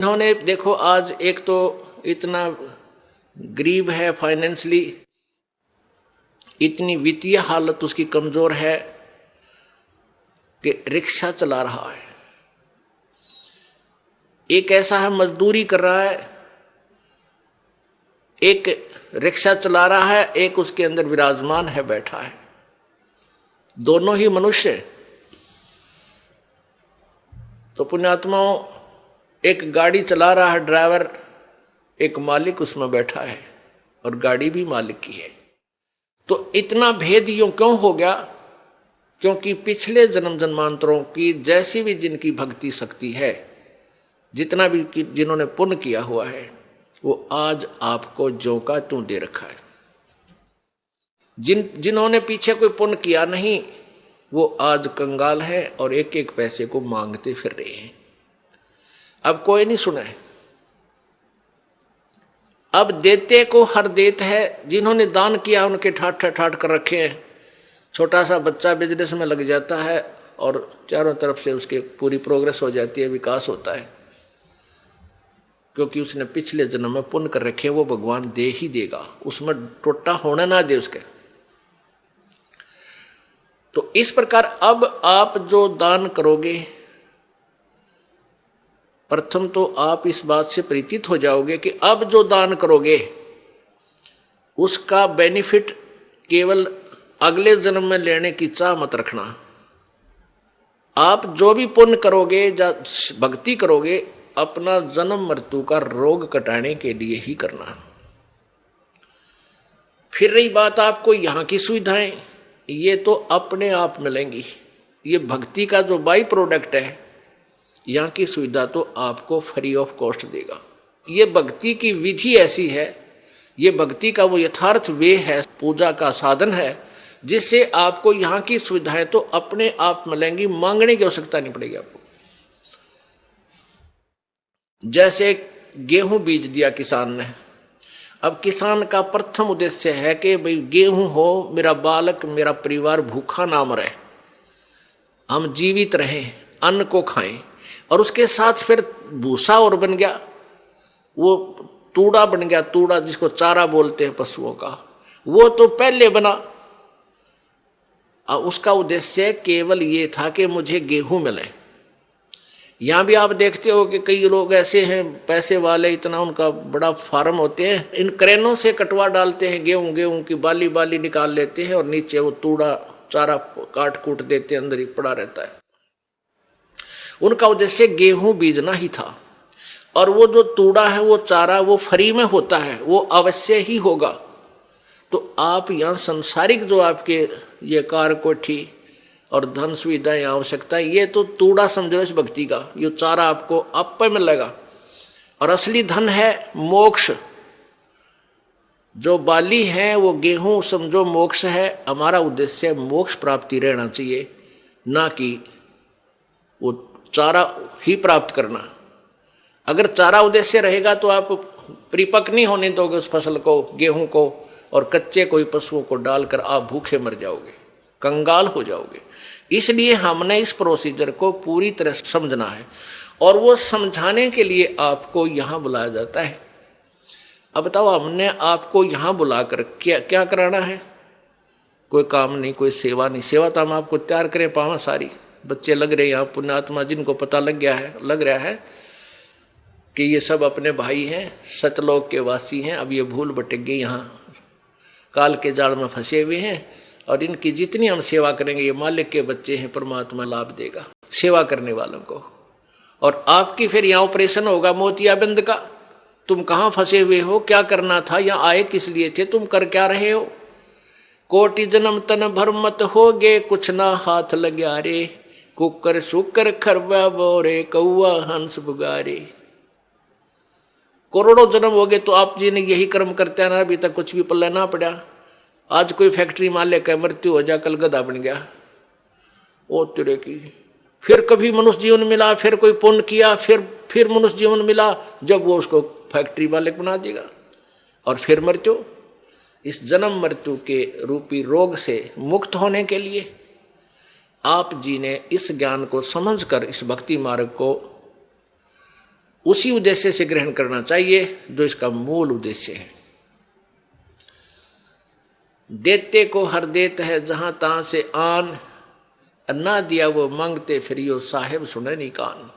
इन्होंने देखो आज एक तो इतना गरीब है, फाइनेंशियली इतनी वित्तीय हालत उसकी कमजोर है कि रिक्शा चला रहा है। एक ऐसा है मजदूरी कर रहा है, एक रिक्शा चला रहा है, एक उसके अंदर विराजमान है, बैठा है। दोनों ही मनुष्य। तो पुण्यात्माओं, एक गाड़ी चला रहा है ड्राइवर, एक मालिक उसमें बैठा है और गाड़ी भी मालिक की है। तो इतना भेद यूं क्यों हो गया? क्योंकि पिछले जन्म जन्मांतरों की जैसी भी जिनकी भक्ति शक्ति है, जितना भी जिन्होंने पुण्य किया हुआ है, वो आज आपको ज्यों का त्यों दे रखा है। जिन्होंने पीछे कोई पुण्य किया नहीं, वो आज कंगाल है और एक एक पैसे को मांगते फिर रहे हैं। अब कोई नहीं सुना है। अब देते को हर देत है। जिन्होंने दान किया उनके ठाट ठाट कर रखे हैं। छोटा सा बच्चा बिजनेस में लग जाता है और चारों तरफ से उसके पूरी प्रोग्रेस हो जाती है, विकास होता है, क्योंकि उसने पिछले जन्म में पुण्य कर रखे, वो भगवान दे ही देगा, उसमें टोटा होने ना दे उसके। तो इस प्रकार अब आप जो दान करोगे, प्रथम तो आप इस बात से परिचित हो जाओगे कि अब जो दान करोगे उसका बेनिफिट केवल अगले जन्म में लेने की चाह मत रखना। आप जो भी पुण्य करोगे या भक्ति करोगे, अपना जन्म मृत्यु का रोग कटाने के लिए ही करना। फिर रही बात आपको यहां की सुविधाएं, ये तो अपने आप मिलेंगी। ये भक्ति का जो बाई प्रोडक्ट है, यहां की सुविधा तो आपको फ्री ऑफ कॉस्ट देगा। ये भक्ति की विधि ऐसी है, ये भक्ति का वो यथार्थ वे है, पूजा का साधन है, जिससे आपको यहां की सुविधाएं तो अपने आप मिलेंगी, मांगने की आवश्यकता नहीं पड़ेगी आपको। जैसे गेहूं बीज दिया किसान ने। अब किसान का प्रथम उद्देश्य है कि भाई गेहूं हो, मेरा बालक मेरा परिवार भूखा ना मरे, हम जीवित रहें, अन्न को खाएं। और उसके साथ फिर भूसा और बन गया, वो तूड़ा बन गया, तूड़ा जिसको चारा बोलते हैं पशुओं का, वो तो पहले बना। उसका उद्देश्य केवल ये था कि मुझे गेहूं मिले। यहां भी आप देखते हो कि कई लोग ऐसे हैं पैसे वाले, इतना उनका बड़ा फार्म होते हैं, इन क्रेनों से कटवा डालते हैं, गेहूं की बाली बाली निकाल लेते हैं और नीचे वो तूड़ा चारा काट कूट देते हैं, अंदर ही पड़ा रहता है। उनका उद्देश्य गेहूं बीजना ही था। और वो जो तूड़ा है, वो चारा, वो फ्री में होता है, वो अवश्य ही होगा। तो आप यहाँ संसारिक जो आपके ये कार कोठी और धन सुविधाएं आवश्यकता, ये तो तूड़ा समझो इस भक्ति का, ये चारा आपको आप पे मिलेगा। और असली धन है मोक्ष। जो बाली है वो गेहूं समझो मोक्ष है। हमारा उद्देश्य मोक्ष प्राप्ति रहना चाहिए, ना कि वो चारा ही प्राप्त करना। अगर चारा उद्देश्य रहेगा तो आप परिपक्व नहीं होने दोगे उस फसल को, गेहूं को, और कच्चे कोई पशुओं को डालकर आप भूखे मर जाओगे, कंगाल हो जाओगे। इसलिए हमने इस प्रोसीजर को पूरी तरह समझना है और वो समझाने के लिए आपको यहां बुलाया जाता है। अब बताओ, हमने आपको यहां बुलाकर क्या क्या कराना है? कोई काम नहीं, कोई सेवा नहीं। सेवा तो हम आपको तैयार करें पावा सारी। बच्चे लग रहे हैं यहाँ पुण्यात्मा, जिनको पता लग रहा है कि ये सब अपने भाई हैं, सतलोक के वासी हैं। अब ये भूल भटक गए, यहाँ काल के जाल में फंसे हुए हैं और इनकी जितनी हम सेवा करेंगे, ये मालिक के बच्चे हैं, परमात्मा लाभ देगा सेवा करने वालों को। और आपकी फिर यहाँ ऑपरेशन होगा मोतियाबिंद का। तुम कहाँ फंसे हुए हो, क्या करना था, यहाँ आए किस लिए थे, तुम कर क्या रहे हो? कोटि जन्म तन भर मत होगे, कुछ ना हाथ लग्या रे, कुकर शुकर खरबा बोरे, कौआ हंस बुगारे। करोड़ों जन्म हो गए तो आप जी ने यही कर्म करते ना, अभी तक कुछ भी पल्ला ना पड़ा। आज कोई फैक्ट्री मालिक है, मृत्यु हो जा, कल गधा बन गया, ओ तेरे की। फिर कभी मनुष्य जीवन मिला, फिर कोई पुण्य किया, फिर मनुष्य जीवन मिला, जब वो उसको फैक्ट्री मालिक बना देगा और फिर मृत्यु। इस जन्म मृत्यु के रूपी रोग से मुक्त होने के लिए आप जी ने इस ज्ञान को समझकर इस भक्ति मार्ग को उसी उद्देश्य से ग्रहण करना चाहिए जो इसका मूल उद्देश्य है। देते को हर देत है जहां तहां से आन, ना दिया वो मांगते फिर यो साहेब सुने नहीं कान।